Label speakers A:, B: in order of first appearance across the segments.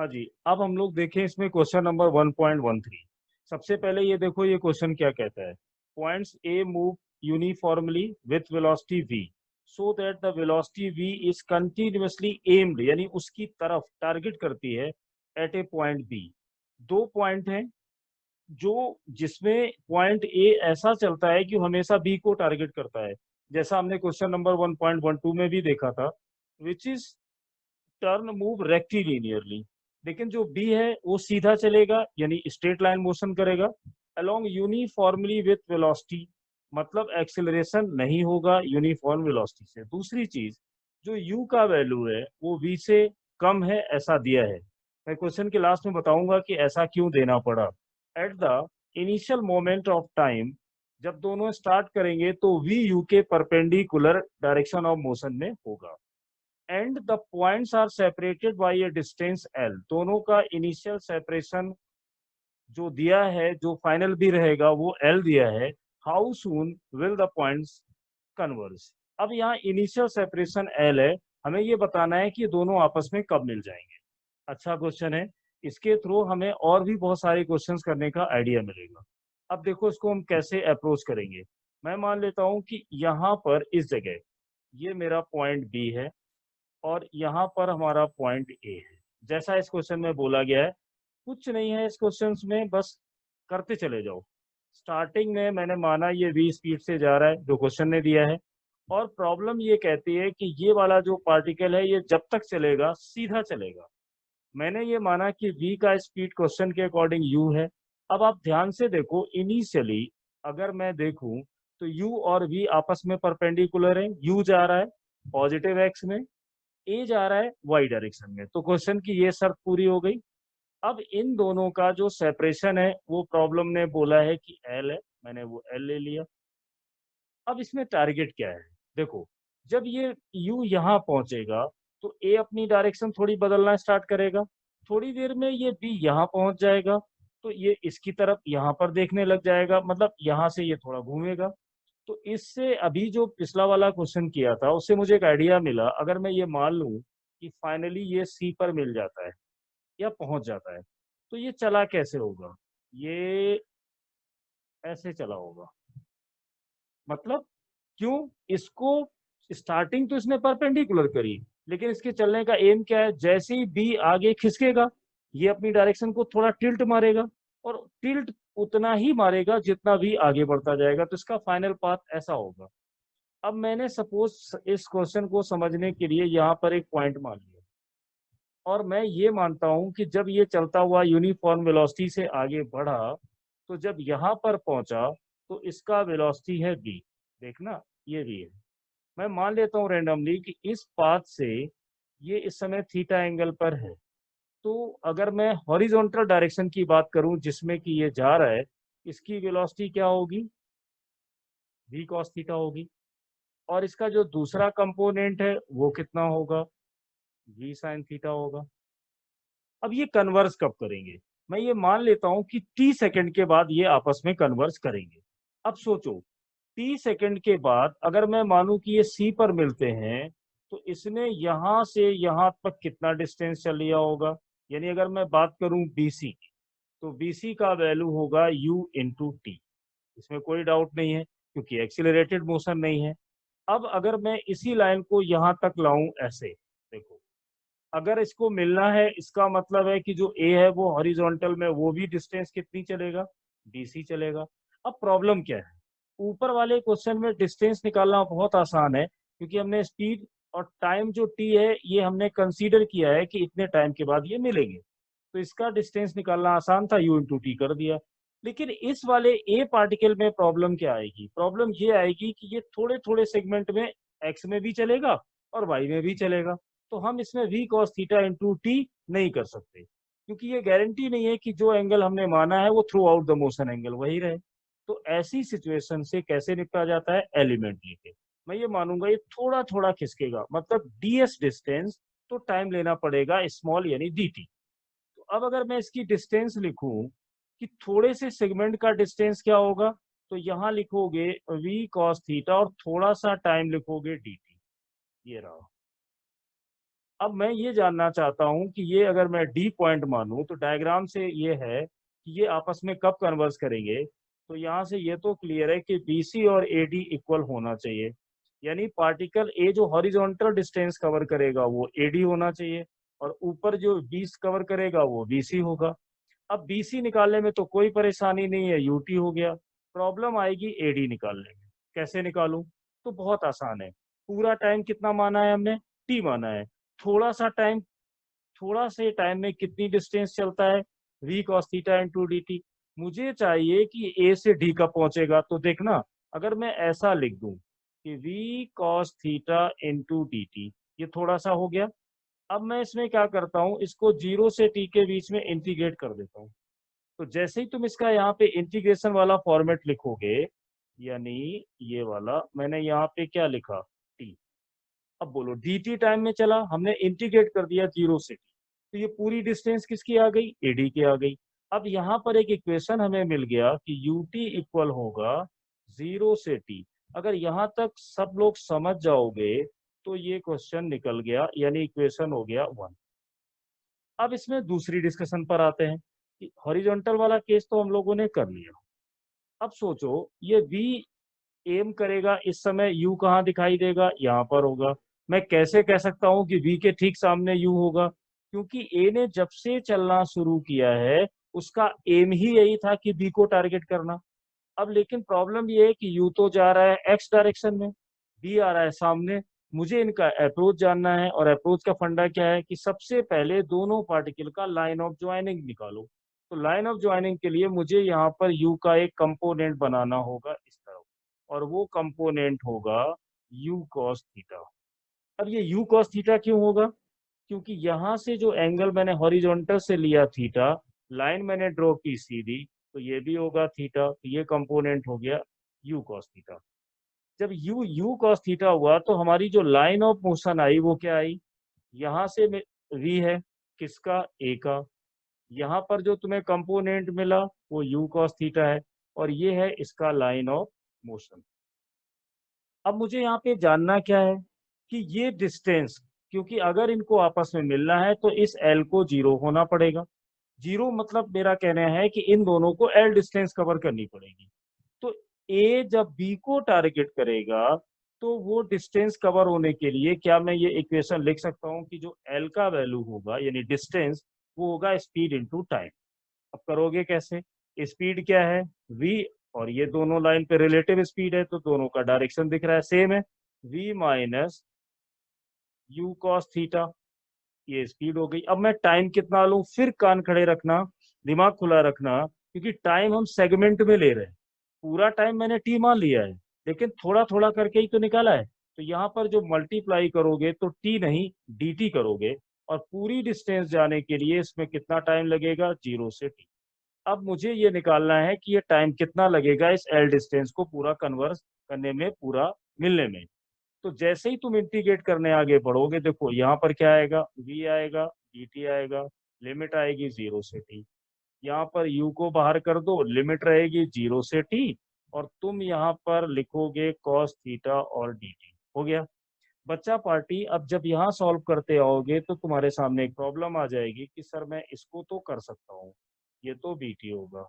A: हाँ जी, अब हम लोग देखें इसमें क्वेश्चन नंबर 1.13। सबसे पहले ये देखो ये क्वेश्चन क्या कहता है। Points A move uniformly with velocity v so that the velocity v is continuously aimed, यानी उसकी तरफ टारगेट करती है एट ए पॉइंट b। दो पॉइंट हैं जो जिसमें पॉइंट ए ऐसा चलता है कि हमेशा बी को टारगेट करता है, जैसा हमने क्वेश्चन नंबर 1.12 में भी देखा था, विच इज टर्न मूव रेक्टिलिनियरली। लेकिन जो बी है वो सीधा चलेगा, यानी स्ट्रेट लाइन मोशन करेगा अलोंग यूनिफॉर्मली विथ वेलोसिटी, मतलब एक्सेलरेशन नहीं होगा यूनिफॉर्म वेलोसिटी से। दूसरी चीज, जो यू का वैल्यू है वो वी से कम है ऐसा दिया है। मैं क्वेश्चन के लास्ट में बताऊंगा कि ऐसा क्यों देना पड़ा। At the initial moment of time, जब दोनों स्टार्ट करेंगे तो वी यू के परपेंडिकुलर डायरेक्शन ऑफ मोशन में होगा। And the points are separated by a distance L, दोनों का इनिशियल सेपरेशन जो दिया है, जो फाइनल भी रहेगा वो एल दिया है। How soon will the points converge. अब यहाँ इनिशियल सेपरेशन एल है, हमें ये बताना है कि दोनों आपस में कब मिल जाएंगे। अच्छा क्वेश्चन है, इसके थ्रू हमें और भी बहुत सारे क्वेश्चंस करने का आइडिया मिलेगा। अब देखो इसको हम कैसे अप्रोच करेंगे। मैं मान लेता हूं कि यहाँ पर इस जगह ये मेरा पॉइंट बी है और यहाँ पर हमारा पॉइंट ए है, जैसा इस क्वेश्चन में बोला गया है। कुछ नहीं है इस क्वेश्चन में, बस करते चले जाओ। स्टार्टिंग में मैंने माना ये v स्पीड से जा रहा है जो क्वेश्चन ने दिया है, और प्रॉब्लम ये कहती है कि ये वाला जो पार्टिकल है ये जब तक चलेगा सीधा चलेगा। मैंने ये माना कि v का स्पीड क्वेश्चन के अकॉर्डिंग u है। अब आप ध्यान से देखो, इनिशियली अगर मैं देखूं तो u और v आपस में परपेंडिकुलर है। u जा रहा है पॉजिटिव एक्स में, ए जा रहा है वाई डायरेक्शन में, तो क्वेश्चन की ये शर्त पूरी हो गई। अब इन दोनों का जो सेपरेशन है वो प्रॉब्लम ने बोला है कि एल है, मैंने वो एल ले लिया। अब इसमें टारगेट क्या है, देखो जब ये यू यहाँ पहुंचेगा तो ए अपनी डायरेक्शन थोड़ी बदलना स्टार्ट करेगा। थोड़ी देर में ये बी यहाँ पहुंच जाएगा तो ये इसकी तरफ यहाँ पर देखने लग जाएगा, मतलब यहाँ से ये थोड़ा घूमेगा। तो इससे अभी जो पिछला वाला क्वेश्चन किया था उससे मुझे एक आइडिया मिला। अगर मैं ये मान लूं कि फाइनली ये सी पर मिल जाता है या पहुंच जाता है, तो ये चला कैसे होगा, ये ऐसे चला होगा। मतलब क्यों, इसको स्टार्टिंग तो इसने परपेंडिकुलर करी, लेकिन इसके चलने का एम क्या है, जैसे ही बी आगे खिसकेगा ये अपनी डायरेक्शन को थोड़ा टिल्ट मारेगा, और टिल्ट उतना ही मारेगा जितना भी आगे बढ़ता जाएगा, तो इसका फाइनल पाथ ऐसा होगा। अब मैंने सपोज इस क्वेश्चन को समझने के लिए यहाँ पर एक पॉइंट मान लिया, और मैं ये मानता हूं कि जब ये चलता हुआ यूनिफॉर्म वेलोसिटी से आगे बढ़ा तो जब यहाँ पर पहुंचा तो इसका वेलोसिटी है v। देखना ये v है। मैं मान लेता हूँ रेंडमली कि इस पाथ से ये इस समय थीटा एंगल पर है। तो अगर मैं हॉरिजॉन्टल डायरेक्शन की बात करूं जिसमें कि ये जा रहा है, इसकी वेलोसिटी क्या होगी, v cos थीटा होगी। और इसका जो दूसरा कंपोनेंट है वो कितना होगा, v sin थीटा होगा। अब ये कन्वर्स कब करेंगे, मैं ये मान लेता हूं कि t सेकंड के बाद ये आपस में कन्वर्स करेंगे। अब सोचो, t सेकंड के बाद अगर मैं मानूं कि ये c पर मिलते हैं तो इसने यहां से यहां तक कितना डिस्टेंस चल लिया होगा। यानी अगर मैं बात करूं bc की, तो bc का वैल्यू होगा u इंटू टी। इसमें कोई डाउट नहीं है क्योंकि एक्सीलरेटेड मोशन नहीं है। अब अगर मैं इसी लाइन को यहां तक लाऊं ऐसे, देखो अगर इसको मिलना है इसका मतलब है कि जो ए है वो हॉरिजॉन्टल में वो भी डिस्टेंस कितनी चलेगा, डीसी चलेगा। अब प्रॉब्लम क्या है, ऊपर वाले क्वेश्चन में डिस्टेंस निकालना बहुत आसान है क्योंकि हमने स्पीड और टाइम जो टी है ये हमने कंसीडर किया है कि इतने टाइम के बाद ये मिलेंगे, तो इसका डिस्टेंस निकालना आसान था, यू इंटू टी कर दिया। लेकिन इस वाले ए पार्टिकल में प्रॉब्लम क्या आएगी, प्रॉब्लम ये आएगी कि ये थोड़े थोड़े सेगमेंट में एक्स में भी चलेगा और वाई में भी चलेगा। तो हम इसमें v cos theta into T नहीं कर सकते क्योंकि ये गारंटी नहीं है कि जो एंगल हमने माना है वो through out the motion angle वही रहे। तो ऐसी सिचुएशन से कैसे निपटा जाता है, एलिमेंट लेके मैं ये मानूंगा ये थोड़ा थोड़ा खिसकेगा, मतलब ds डिस्टेंस, तो टाइम लेना पड़ेगा स्मॉल यानी dt। तो अब अगर मैं इसकी डिस्टेंस लिखूं कि थोड़े से सेगमेंट का डिस्टेंस क्या होगा, तो यहाँ लिखोगे v cos थीटा और थोड़ा सा टाइम लिखोगे dt। ये रहा। अब मैं ये जानना चाहता हूँ कि ये अगर मैं डी पॉइंट मानूं तो डायग्राम से ये है कि ये आपस में कब कन्वर्स करेंगे। तो यहाँ से ये तो क्लियर है कि बीसी और एडी इक्वल होना चाहिए, यानी पार्टिकल ए जो हॉरिजॉन्टल डिस्टेंस कवर करेगा वो एडी होना चाहिए और ऊपर जो बीस कवर करेगा वो बीसी होगा। अब बीसी निकालने में तो कोई परेशानी नहीं है, यूटी हो गया। प्रॉब्लम आएगी एडी निकालने में, कैसे निकालूं? तो बहुत आसान है। पूरा टाइम कितना माना है हमने? टी माना है। थोड़ा सा टाइम, थोड़ा से टाइम में कितनी डिस्टेंस चलता है? v cos theta into D T. मुझे चाहिए कि a से d कब पहुंचेगा। तो देखना, अगर मैं ऐसा लिख दूं कि v cos theta into D T, ये थोड़ा सा हो गया। अब मैं इसमें क्या करता हूँ, इसको 0 से t के बीच में इंटीग्रेट कर देता हूँ। तो जैसे ही तुम इसका यहाँ पे इंटीग्रेशन वाला फॉर्मेट लिखोगे, यानी ये वाला मैंने यहाँ पे क्या लिखा, t। अब बोलो dt टाइम में चला, हमने इंटीग्रेट कर दिया 0 से t, तो ये पूरी डिस्टेंस किसकी आ गई? एडी की आ गई। अब यहाँ पर एक इक्वेशन हमें मिल गया कि ut इक्वल होगा 0 से t। अगर यहाँ तक सब लोग समझ जाओगे तो ये क्वेश्चन निकल गया, यानी इक्वेशन हो गया 1। अब इसमें दूसरी डिस्कशन पर आते हैं कि हॉरिजॉन्टल वाला केस तो हम लोगों ने कर लिया। अब सोचो ये v एम करेगा, इस समय u कहाँ दिखाई देगा? यहाँ पर होगा। मैं कैसे कह सकता हूँ कि v के ठीक सामने u होगा? क्योंकि a ने जब से चलना शुरू किया है उसका एम ही यही था कि b को टारगेट करना। अब लेकिन प्रॉब्लम ये है कि u तो जा रहा है x डायरेक्शन में, b आ रहा है सामने। मुझे इनका अप्रोच जानना है और अप्रोच का फंडा क्या है कि सबसे पहले दोनों पार्टिकल का लाइन ऑफ ज्वाइनिंग निकालो। तो लाइन ऑफ ज्वाइनिंग के लिए मुझे यहाँ पर u का एक कंपोनेंट बनाना होगा इस तरफ, और वो कंपोनेंट होगा u cos थीटा। अब ये u cos थीटा क्यों होगा? क्योंकि यहाँ से जो एंगल मैंने हॉरिजॉन्टल से लिया थीटा, लाइन मैंने ड्रॉ की सीधी, तो ये भी होगा थीटा। तो ये कंपोनेंट हो गया u cos थीटा। जब u cos थीटा हुआ तो हमारी जो लाइन ऑफ मोशन आई वो क्या आई? यहाँ से v है किसका? a का। यहाँ पर जो तुम्हें कंपोनेंट मिला वो u cos थीटा है और ये है इसका लाइन ऑफ मोशन। अब मुझे यहाँ पे जानना क्या है कि ये डिस्टेंस, क्योंकि अगर इनको आपस में मिलना है तो इस L को 0 होना पड़ेगा। 0 मतलब मेरा कहना है कि इन दोनों को L डिस्टेंस कवर करनी पड़ेगी। तो A जब B को टारगेट करेगा तो वो डिस्टेंस कवर होने के लिए क्या मैं ये इक्वेशन लिख सकता हूँ कि जो L का वैल्यू होगा यानी डिस्टेंस, वो होगा स्पीड इनटू टाइम। अब करोगे कैसे? स्पीड क्या है? v, और ये दोनों लाइन पे रिलेटिव स्पीड है तो दोनों का डायरेक्शन दिख रहा है, सेम है। v minus you cos theta, ये स्पीड हो गई। अब मैं टाइम कितना लूं? फिर कान खड़े रखना, दिमाग खुला रखना, क्योंकि टाइम हम सेगमेंट में ले रहे हैं। पूरा टाइम मैंने टी मान लिया है लेकिन थोड़ा थोड़ा करके ही तो निकाला है। तो यहाँ पर जो मल्टीप्लाई करोगे तो टी नहीं डी टी करोगे, और पूरी डिस्टेंस जाने के लिए इसमें कितना टाइम लगेगा? 0 से टी। अब मुझे ये निकालना है कि ये टाइम कितना लगेगा इस एल डिस्टेंस को पूरा कन्वर्स करने में, पूरा मिलने में। तो जैसे ही तुम इंटीग्रेट करने आगे बढ़ोगे, देखो यहाँ पर क्या आएगा? v आएगा, dt आएगा, लिमिट आएगी 0 से t। यहाँ पर u को बाहर कर दो, लिमिट रहेगी 0 से t, और तुम यहाँ पर लिखोगे cos थीटा और dt। हो गया बच्चा पार्टी। अब जब यहाँ सॉल्व करते आओगे तो तुम्हारे सामने एक प्रॉब्लम आ जाएगी कि सर मैं इसको तो कर सकता हूँ, ये तो bt होगा।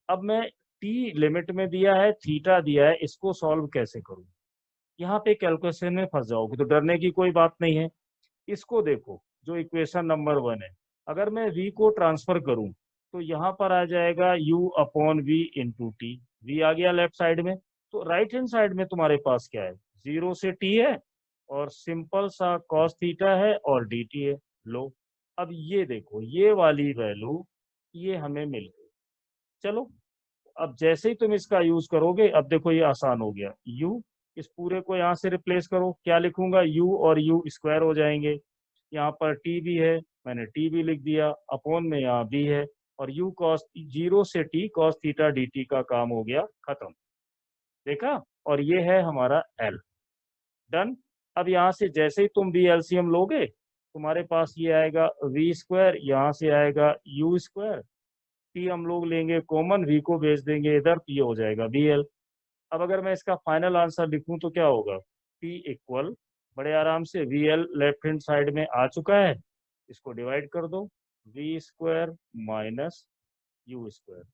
A: अब मैं t लिमिट में दिया है, थीटा दिया है, इसको सॉल्व कैसे करूँ? यहाँ पे कैलकुलेशन में फंस जाओगे, तो डरने की कोई बात नहीं है। इसको देखो, जो इक्वेशन नंबर 1 है, अगर मैं v को ट्रांसफर करूं तो यहाँ पर आ जाएगा u upon v into t. V आ गया लेफ्ट साइड में, तो राइट हैंड साइड में तुम्हारे पास क्या है? 0 से t है और सिंपल सा cos थीटा है और dt है। लो, अब ये देखो, ये वाली वैल्यू ये हमें मिल गई। चलो, अब जैसे ही तुम इसका यूज करोगे, अब देखो ये आसान हो गया। u, इस पूरे को यहाँ से रिप्लेस करो, क्या लिखूंगा? u और u स्क्वायर हो जाएंगे। यहाँ पर t भी है, मैंने t भी लिख दिया, अपॉन में यहाँ b है, और u cos 0 से t cos थीटा dt का काम हो गया खत्म। देखा? और ये है हमारा l। डन। अब यहाँ से जैसे ही तुम b एलसीएम लोगे, तुम्हारे पास ये आएगा v स्क्वायर, यहाँ से आएगा u स्क्वायर, टी हम लोग लेंगे कॉमन, वी को भेज देंगे इधर, तो ये हो जाएगा bl। अब अगर मैं इसका फाइनल आंसर लिखूं तो क्या होगा? टी इक्वल बड़े आराम से। VL लेफ्ट हैंड साइड में आ चुका है, इसको डिवाइड कर दो, V square minus U square.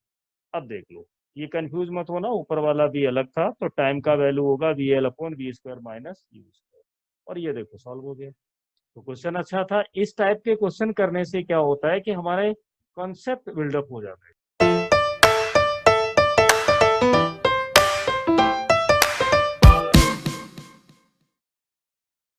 A: अब देख लो, ये कंफ्यूज मत होना, ऊपर वाला भी अलग था, तो टाइम का वैल्यू होगा VL upon V square minus U square. और ये देखो सॉल्व हो गया। तो क्वेश्चन अच्छा था। इस टाइप के क्वेश्चन करने से क्या होता है कि हमारे कॉन्सेप्ट बिल्डअप हो जाता है।